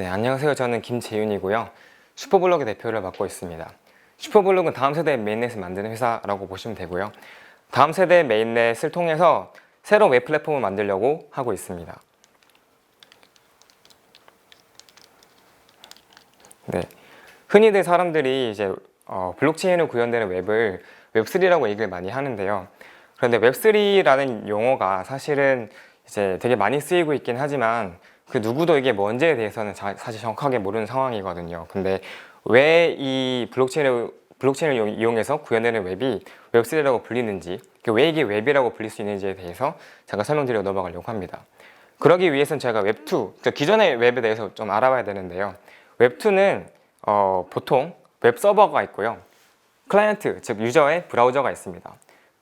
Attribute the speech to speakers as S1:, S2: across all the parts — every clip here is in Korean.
S1: 네, 안녕하세요. 저는 김재윤이고요. 슈퍼블록의 대표를 맡고 있습니다. 슈퍼블록은 다음 세대의 메인넷을 만드는 회사라고 보시면 되고요. 다음 세대의 메인넷을 통해서 새로운 웹 플랫폼을 만들려고 하고 있습니다. 네, 흔히들 사람들이 이제 블록체인으로 구현되는 웹을 웹3라고 얘기를 많이 하는데요. 그런데 웹3라는 용어가 사실은 이제 되게 많이 쓰이고 있긴 하지만 그 누구도 이게 뭔지에 대해서는 사실 정확하게 모르는 상황이거든요. 근데 왜 이 블록체인을 이용해서 구현되는 웹이 웹3라고 불리는지, 왜 이게 웹이라고 불릴 수 있는지에 대해서 제가 설명드리고 넘어가려고 합니다. 그러기 위해서는 제가 웹2, 기존의 웹에 대해서 좀 알아봐야 되는데요. 웹2는 보통 웹 서버가 있고요. 클라이언트, 즉 유저의 브라우저가 있습니다.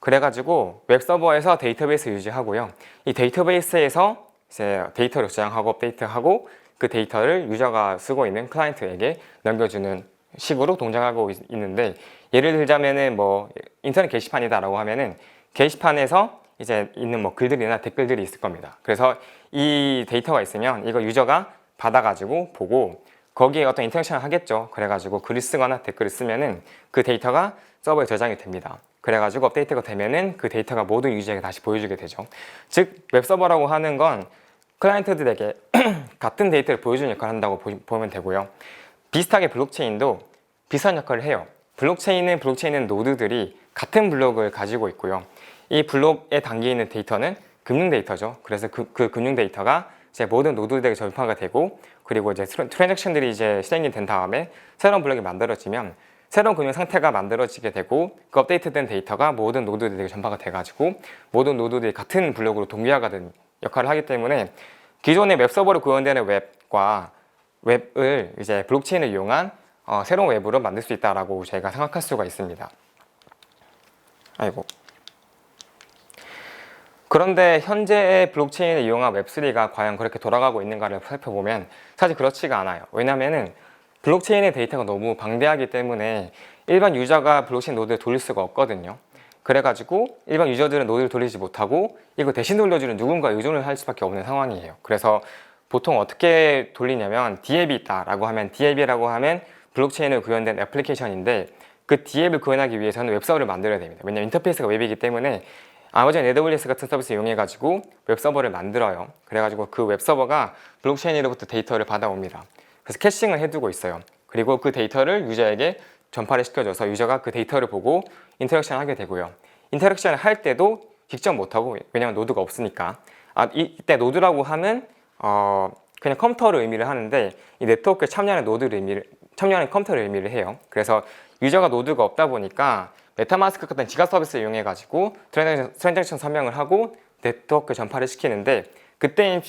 S1: 그래가지고 웹 서버에서 데이터베이스 유지하고요. 이 데이터베이스에서 이제 데이터를 저장하고 업데이트하고 그 데이터를 유저가 쓰고 있는 클라이언트에게 넘겨주는 식으로 동작하고 있는데, 예를 들자면은 뭐 인터넷 게시판이다라고 하면은 게시판에서 이제 있는 뭐 글들이나 댓글들이 있을 겁니다. 그래서 이 데이터가 있으면 이거 유저가 받아가지고 보고 거기에 어떤 인터랙션을 하겠죠. 그래가지고 글을 쓰거나 댓글을 쓰면은 그 데이터가 서버에 저장이 됩니다. 그래가지고 업데이트가 되면은 그 데이터가 모든 유저에게 다시 보여주게 되죠. 즉 웹서버라고 하는 건 클라이언트들에게 같은 데이터를 보여주는 역할을 한다고 보면 되고요. 비슷하게 블록체인도 비슷한 역할을 해요. 블록체인은 노드들이 같은 블록을 가지고 있고요. 이 블록에 담겨 있는 데이터는 금융 데이터죠. 그래서 그 금융 데이터가 이제 모든 노드들에게 전파가 되고, 그리고 이제 트랜잭션들이 이제 실행이 된 다음에 새로운 블록이 만들어지면 새로운 금융 상태가 만들어지게 되고, 그 업데이트된 데이터가 모든 노드들에게 전파가 돼가지고 모든 노드들이 같은 블록으로 동기화가 된 역할을 하기 때문에 기존의 웹 서버로 구현되는 웹과 웹을 이제 블록체인을 이용한 새로운 웹으로 만들 수 있다라고 저희가 생각할 수가 있습니다. 그런데 현재의 블록체인을 이용한 웹3가 과연 그렇게 돌아가고 있는가를 살펴보면 사실 그렇지가 않아요. 왜냐면은 블록체인의 데이터가 너무 방대하기 때문에 일반 유저가 블록체인 노드를 돌릴 수가 없거든요. 그래가지고 일반 유저들은 노드를 돌리지 못하고 이거 대신 돌려주는 누군가 의존을 할 수밖에 없는 상황이에요. 그래서 보통 어떻게 돌리냐면 DApp이 있다라고 하면, DApp이라고 하면 블록체인을 구현된 애플리케이션인데, 그 DApp을 구현하기 위해서는 웹서버를 만들어야 됩니다. 왜냐면 인터페이스가 웹이기 때문에 아마존 AWS 같은 서비스 이용해가지고 웹서버를 만들어요. 그래가지고 그 웹서버가 블록체인으로부터 데이터를 받아옵니다. 그래서 캐싱을 해두고 있어요. 그리고 그 데이터를 유저에게 전파를 시켜줘서 유저가 그 데이터를 보고 인터랙션을 하게 되고요. 인터랙션을 할 때도 직접 못하고, 왜냐면 노드가 없으니까. 이때 노드라고 하면 그냥 컴퓨터를 의미를 하는데, 이 네트워크에 참여하는 컴퓨터를 의미를 해요. 그래서 유저가 노드가 없다 보니까 메타마스크 같은 지가 서비스를 이용해 가지고 트랜잭션 설명을 하고 네트워크 전파를 시키는데, 그때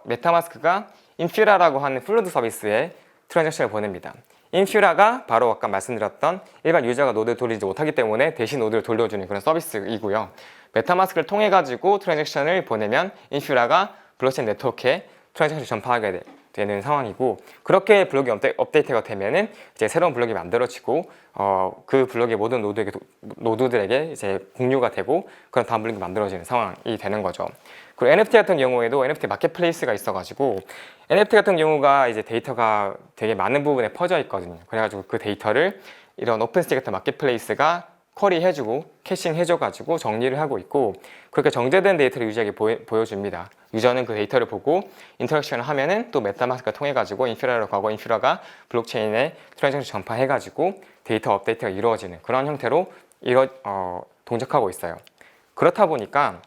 S1: 메타마스크가 인퓨라라고 하는 플루드 서비스에 트랜잭션을 보냅니다. 인퓨라가 바로 아까 말씀드렸던 일반 유저가 노드를 돌리지 못하기 때문에 대신 노드를 돌려주는 그런 서비스이고요. 메타마스크를 통해 가지고 트랜잭션을 보내면 인퓨라가 블록체인 네트워크에 트랜잭션을 전파하게 되는 상황이고, 그렇게 블록이 업데이트가 되면은 이제 새로운 블록이 만들어지고 그 블록의 모든 노드들에게 이제 공유가 되고, 그런 다음 블록이 만들어지는 상황이 되는 거죠. 그리고 NFT 같은 경우에도 NFT 마켓플레이스가 있어가지고, NFT 같은 경우가 이제 데이터가 되게 많은 부분에 퍼져 있거든요. 그래가지고 그 데이터를 이런 오픈스테이 같은 마켓플레이스가 쿼리해주고 캐싱해줘가지고 정리를 하고 있고, 그렇게 정제된 데이터를 유저에게 보여줍니다. 유저는 그 데이터를 보고 인터랙션을 하면은 또 메타마스크가 통해가지고 인퓨라로 가고, 인퓨라가 블록체인에 트랜잭션 전파해가지고 데이터 업데이트가 이루어지는 그런 형태로 동작하고 있어요. 그렇다 보니까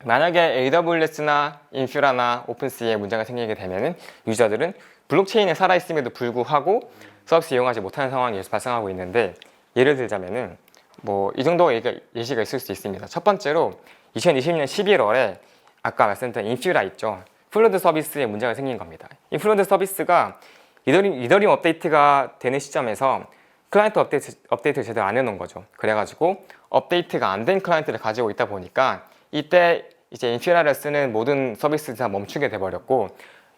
S1: 만약에 AWS나 인퓨라나 오픈시에 문제가 생기게 되면은 유저들은 블록체인에 살아있음에도 불구하고 서비스 이용하지 못하는 상황이 발생하고 있는데, 예를 들자면은 뭐 이 정도 예시가 있을 수 있습니다. 첫 번째로 2020년 11월에 아까 말씀드린 인퓨라 있죠. 플루드 서비스에 문제가 생긴 겁니다. 이 플루드 서비스가 이더리움 업데이트가 되는 시점에서 클라이언트 업데이트를 제대로 안 해놓은 거죠. 그래가지고 업데이트가 안 된 클라이언트를 가지고 있다 보니까 이때 이제 인퓨라를 쓰는 모든 서비스들이 다 멈추게 돼버렸고,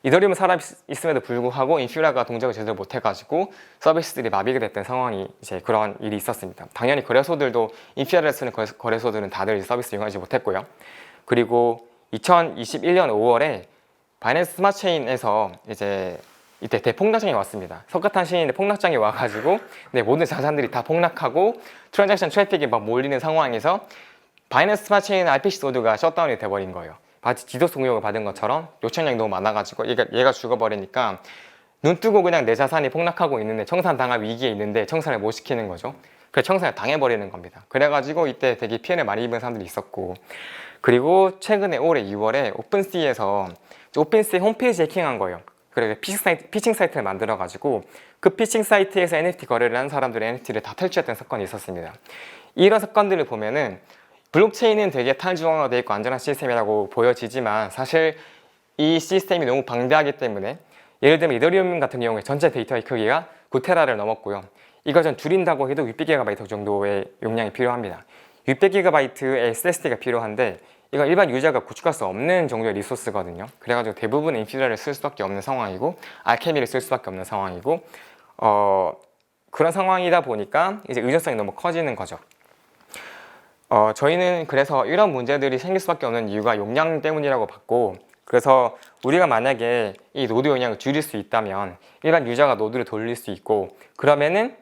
S1: 이더리움은 살아있음에도 불구하고 인퓨라가 동작을 제대로 못해가지고 서비스들이 마비가 됐던 상황이, 이제 그런 일이 있었습니다. 당연히 거래소들도 인퓨라를 쓰는 거래소들은 다들 서비스 이용하지 못했고요. 그리고 2021년 5월에 바이낸스 스마트체인에서 이제 이때 대폭락장이 왔습니다. 석가탄신인데 폭락장이 와가지고 모든 자산들이 다 폭락하고 트랜잭션 트래픽이 막 몰리는 상황에서 바이낸스 스마트 체인 RPC 노드가 셧다운이 돼버린 거예요. 마치 디도스 공격을 받은 것처럼 요청량이 너무 많아가지고 얘가 죽어버리니까 눈 뜨고 그냥 내 자산이 폭락하고 있는데 청산 당할 위기에 있는데 청산을 못 시키는 거죠. 그래서 청산을 당해버리는 겁니다. 그래가지고 이때 되게 피해를 많이 입은 사람들이 있었고, 그리고 최근에 올해 2월에 오픈시에서 오픈시 홈페이지 해킹한 거예요. 그래서 피칭 사이트를 만들어가지고 그 피칭 사이트에서 NFT 거래를 하는 사람들의 NFT를 다 탈취했던 사건이 있었습니다. 이런 사건들을 보면은 블록체인은 되게 탈중앙화되어 있고 안전한 시스템이라고 보여지지만 사실 이 시스템이 너무 방대하기 때문에, 예를 들면 이더리움 같은 경우에 전체 데이터의 크기가 9테라를 넘었고요. 이걸 전 줄인다고 해도 600GB 정도의 용량이 필요합니다. 600GB의 SSD가 필요한데 이건 일반 유저가 구축할 수 없는 정도의 리소스거든요. 그래가지고 대부분 인피니티를 쓸 수밖에 없는 상황이고 알케미를 쓸 수밖에 없는 상황이고 그런 상황이다 보니까 이제 의존성이 너무 커지는 거죠. 저희는 그래서 이런 문제들이 생길 수밖에 없는 이유가 용량 때문이라고 봤고, 그래서 우리가 만약에 이 노드 용량을 줄일 수 있다면 일반 유저가 노드를 돌릴 수 있고, 그러면은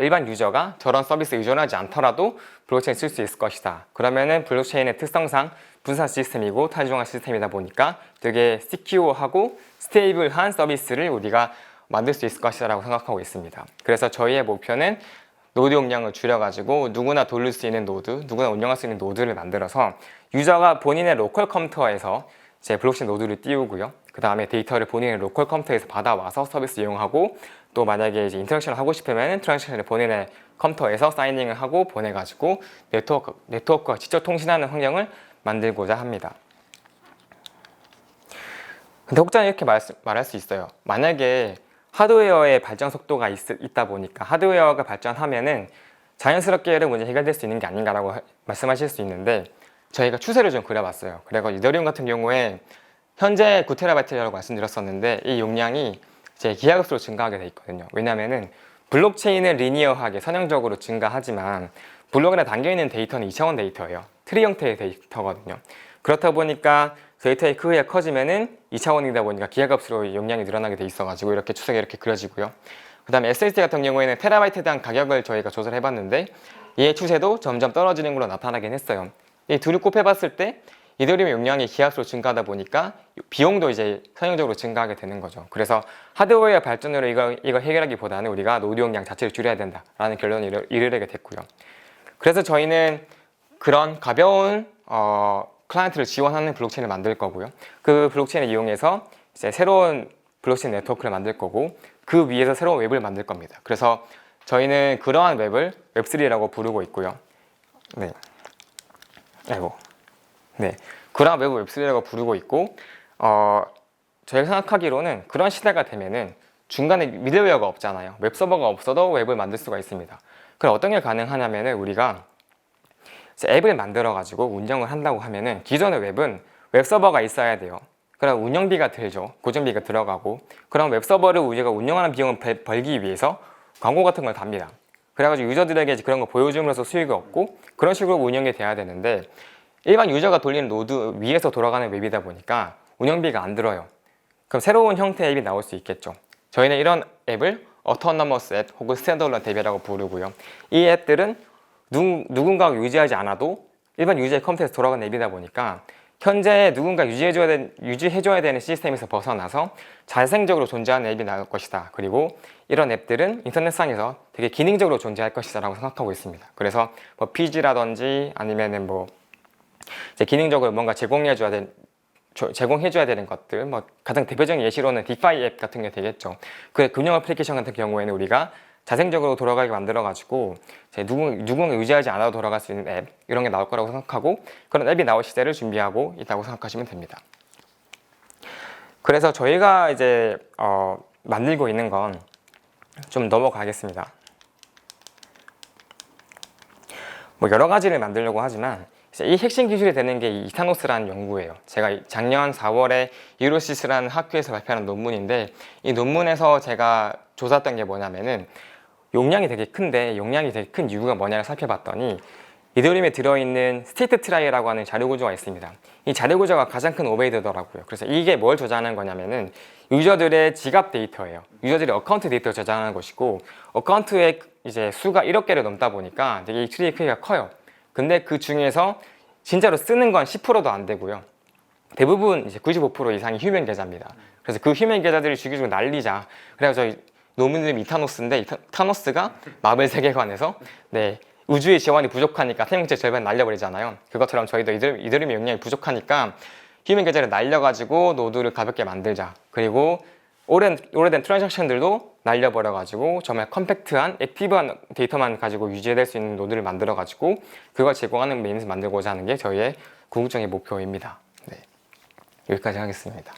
S1: 일반 유저가 저런 서비스에 의존하지 않더라도 블록체인 쓸 수 있을 것이다. 그러면은 블록체인의 특성상 분산 시스템이고 탈중앙 시스템이다 보니까 되게 시큐어하고 스테이블한 서비스를 우리가 만들 수 있을 것이다 라고 생각하고 있습니다. 그래서 저희의 목표는 노드 용량을 줄여가지고 누구나 돌릴 수 있는 노드, 누구나 운영할 수 있는 노드를 만들어서 유저가 본인의 로컬 컴퓨터에서 제 블록체인 노드를 띄우고요. 그 다음에 데이터를 본인의 로컬 컴퓨터에서 받아와서 서비스 이용하고, 또 만약에 이제 인터랙션을 하고 싶으면 트랜잭션을 본인의 컴퓨터에서 사이닝을 하고 보내가지고 네트워크와 직접 통신하는 환경을 만들고자 합니다. 근데 혹자는 이렇게 말할 수 있어요. 만약에 하드웨어의 발전 속도가 있다 보니까 하드웨어가 발전하면은 자연스럽게 이런 문제 해결될 수 있는 게 아닌가라고 말씀하실 수 있는데, 저희가 추세를 좀 그려봤어요. 그래서 이더리움 같은 경우에 현재 9TB라고 말씀드렸었는데 이 용량이 이제 기하급수로 증가하게 돼 있거든요. 왜냐면은 블록체인은 리니어하게 선형적으로 증가하지만 블록에 담겨있는 데이터는 2차원 데이터예요. 트리 형태의 데이터거든요. 그렇다 보니까 데이터의 크기가 커지면은 2차원이다 보니까 기하급수로 용량이 늘어나게 돼 있어가지고 이렇게 추세가 이렇게 그려지고요. 그 다음에 SSD 같은 경우에는 테라바이트에 대한 가격을 저희가 조사를 해봤는데 이의 추세도 점점 떨어지는 걸로 나타나긴 했어요. 이 둘을 곱해봤을 때 이더리움 용량이 기하급수로 증가하다 보니까 비용도 이제 선형적으로 증가하게 되는 거죠. 그래서 하드웨어 발전으로 이거 해결하기보다는 우리가 노드 용량 자체를 줄여야 된다라는 결론에 이르게 됐고요. 그래서 저희는 그런 가벼운 클라이언트를 지원하는 블록체인을 만들 거고요. 그 블록체인을 이용해서 이제 새로운 블록체인 네트워크를 만들 거고, 그 위에서 새로운 웹을 만들 겁니다. 그래서 저희는 그러한 웹을 웹3라고 부르고 있고요. 그러한 웹을 웹3라고 부르고 있고, 저희가 생각하기로는 그런 시대가 되면은 중간에 미들웨어가 없잖아요. 웹 서버가 없어도 웹을 만들 수가 있습니다. 그럼 어떤 게 가능하냐면은 우리가 앱을 만들어 가지고 운영을 한다고 하면은 기존의 웹은 웹 서버가 있어야 돼요. 그럼 운영비가 들죠. 고정비가 들어가고, 그럼 웹 서버를 우리가 운영하는 비용을 벌기 위해서 광고 같은 걸 답니다. 그래가지고 유저들에게 그런 거 보여줌으로써 수익이 없고, 그런 식으로 운영이 돼야 되는데 일반 유저가 돌리는 노드 위에서 돌아가는 웹이다 보니까 운영비가 안 들어요. 그럼 새로운 형태의 앱이 나올 수 있겠죠. 저희는 이런 앱을 어토너머스 앱 혹은 스탠드얼론 앱이라고 부르고요. 이 앱들은 누군가가 유지하지 않아도 일반 유저의 컴퓨터에서 돌아가는 앱이다 보니까 현재 누군가 유지해줘야 되는 시스템에서 벗어나서 자생적으로 존재하는 앱이 나올 것이다. 그리고 이런 앱들은 인터넷상에서 되게 기능적으로 존재할 것이다 라고 생각하고 있습니다. 그래서 뭐 PG라든지 아니면은 뭐 이제 기능적으로 뭔가 제공해줘야 되는 것들, 뭐 가장 대표적인 예시로는 디파이 앱 같은 게 되겠죠. 그 금융 애플리케이션 같은 경우에는 우리가 자생적으로 돌아가게 만들어가지고 누군가 유지하지 않아도 돌아갈 수 있는 앱, 이런 게 나올 거라고 생각하고, 그런 앱이 나올 시대를 준비하고 있다고 생각하시면 됩니다. 그래서 저희가 이제 만들고 있는 건 좀 넘어가겠습니다. 뭐 여러 가지를 만들려고 하지만 이 핵심 기술이 되는 게 이타노스라는 연구예요. 제가 작년 4월에 유로시스라는 학교에서 발표한 논문인데, 이 논문에서 제가 조사했던 게 뭐냐면은 용량이 되게 큰데 용량이 되게 큰 이유가 뭐냐를 살펴봤더니 이더리움에 들어있는 스테이트 트라이라고 하는 자료 구조가 있습니다. 이 자료 구조가 가장 큰 오베이드더라고요. 그래서 이게 뭘 저장하는 거냐면은 유저들의 지갑 데이터예요. 유저들의 어카운트 데이터를 저장하는 것이고, 어카운트의 이제 수가 1억 개를 넘다 보니까 되게 이 트리의 크기가 커요. 근데 그 중에서 진짜로 쓰는 건 10%도 안 되고요. 대부분 이제 95% 이상이 휴면 계좌입니다. 그래서 그 휴면 계좌들을 죽이고 날리자. 그래서 저희 노무 이름이 타노스인데, 타노스가 마블 세계관에서 우주의 지원이 부족하니까 생명체 절반 날려버리잖아요. 그것처럼 저희도 이더리움의 용량이 부족하니까 휴면 계좌를 날려가지고 노드를 가볍게 만들자. 그리고 오래된 트랜잭션들도 날려버려가지고 정말 컴팩트한 액티브한 데이터만 가지고 유지될 수 있는 노드를 만들어가지고 그걸 제공하는 메인을 만들고자 하는 게 저희의 궁극적인 목표입니다. 네, 여기까지 하겠습니다.